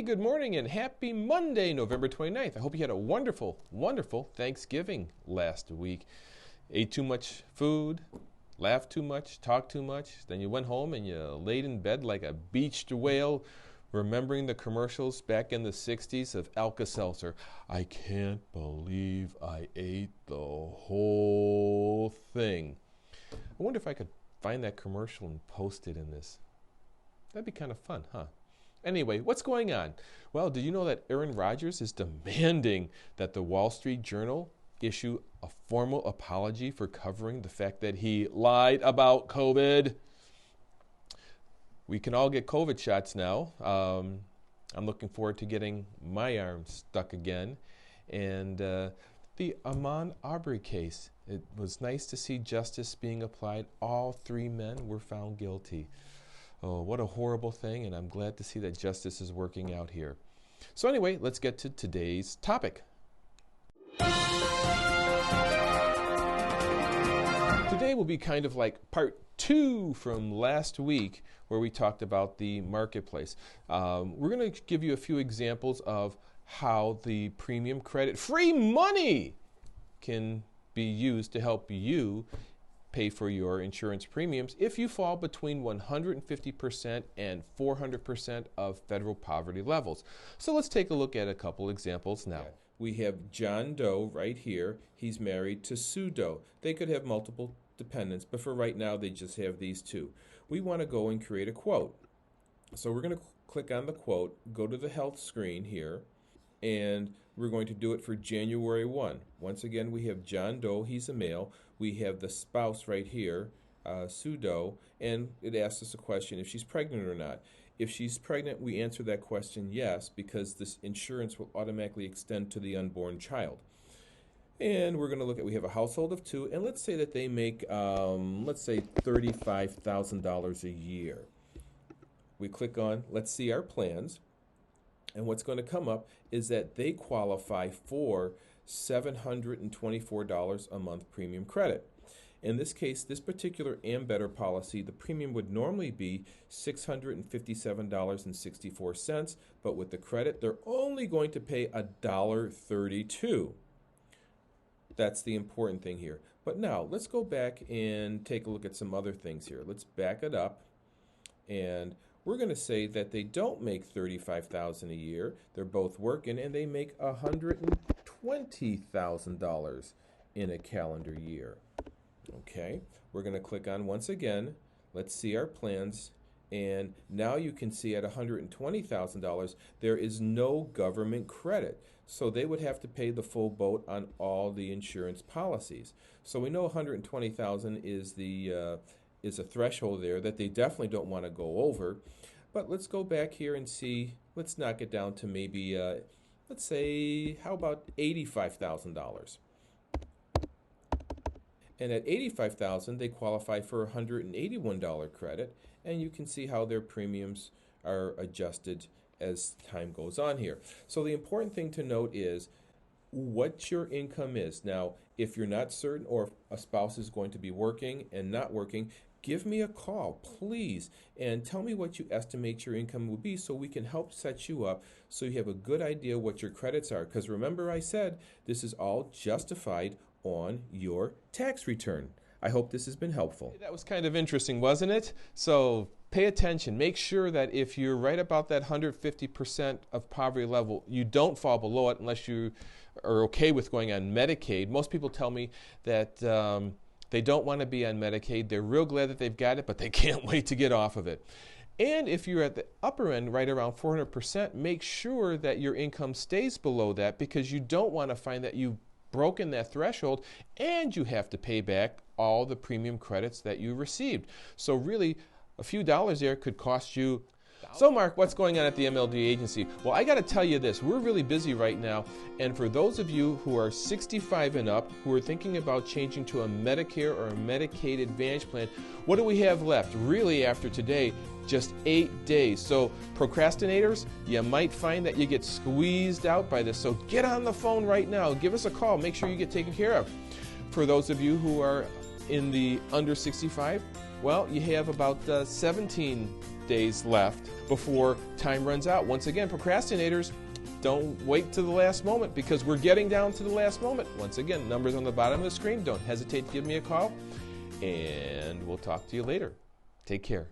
good morning and happy Monday, November 29th. I hope you had a wonderful, wonderful Thanksgiving last week. Ate too much food, laughed too much, talked too much. Then you went home and you laid in bed like a beached whale, remembering the commercials back in the 60s of Alka-Seltzer. I can't believe I ate the whole thing. I wonder if I could find that commercial and post it in this. That'd be kind of fun, huh? Anyway, what's going on? Well, did you know that Aaron Rodgers is demanding that the Wall Street Journal issue a formal apology for covering the fact that he lied about COVID? We can all get COVID shots now. I'm looking forward to getting my arm stuck again. And the Ahmaud Arbery case, it was nice to see justice being applied. All three men were found guilty. Oh, what a horrible thing, and I'm glad to see that justice is working out here. So anyway, let's get to today's topic. Today will be kind of like part 2 from last week where we talked about the marketplace. We're going to give you a few examples of how the premium credit, free money, can be used to help you pay for your insurance premiums if you fall between 150% and 400% of federal poverty levels. So let's take a look at a couple examples now. We have John Doe right here. He's married to Sue Doe. They could have multiple dependents, but for right now they just have these two. We want to go and create a quote. So we're going to click on the quote, go to the health screen here, and we're going to do it for January 1. Once again, we have John Doe, he's a male. We have the spouse right here, Sue Doe, and it asks us a question if she's pregnant or not. If she's pregnant, we answer that question yes, because this insurance will automatically extend to the unborn child. And we're going to look at, we have a household of 2, and let's say that they make, let's say $35,000 a year. We click on, let's see our plans. And what's going to come up is that they qualify for $724 a month premium credit. In this case, this particular and Better policy, the premium would normally be $657.64, but with the credit, they're only going to pay $1.32. That's the important thing here. But now, let's go back and take a look at some other things here. Let's back it up, and we're going to say that they don't make $35,000 a year. They're both working, and they make $120,000 in a calendar year. Okay, we're going to click on once again. Let's see our plans. And now you can see at $120,000, there is no government credit. So they would have to pay the full boat on all the insurance policies. So we know $120,000 is a threshold there that they definitely don't want to go over. But let's go back here and see, let's knock it down to maybe, let's say, how about $85,000? And at $85,000, they qualify for a $181 credit, and you can see how their premiums are adjusted as time goes on here. So the important thing to note is what your income is. Now, if you're not certain or if a spouse is going to be working and not working, give me a call, please, and tell me what you estimate your income will be so we can help set you up so you have a good idea what your credits are. Because remember I said this is all justified on your tax return. I hope this has been helpful. That was kind of interesting, wasn't it? So pay attention. Make sure that if you're right about that 150% of poverty level, you don't fall below it unless you are okay with going on Medicaid. Most people tell me that they don't want to be on Medicaid. They're real glad that they've got it, but they can't wait to get off of it. And if you're at the upper end, right around 400%, make sure that your income stays below that, because you don't want to find that you've broken that threshold and you have to pay back all the premium credits that you received. So really, a few dollars there could cost you. So Mark, what's going on at the MLD agency? Well, I got to tell you this, we're really busy right now, and for those of you who are 65 and up, who are thinking about changing to a Medicare or a Medicaid Advantage plan, what do we have left? Really, after today, just 8 days. So procrastinators, you might find that you get squeezed out by this. So get on the phone right now. Give us a call. Make sure you get taken care of. For those of you who are in the under 65, Well, you have about 17 days left before time runs out. Once again, procrastinators, don't wait to the last moment, because we're getting down to the last moment. Once again, numbers on the bottom of the screen. Don't hesitate to give me a call, and we'll talk to you later. Take care.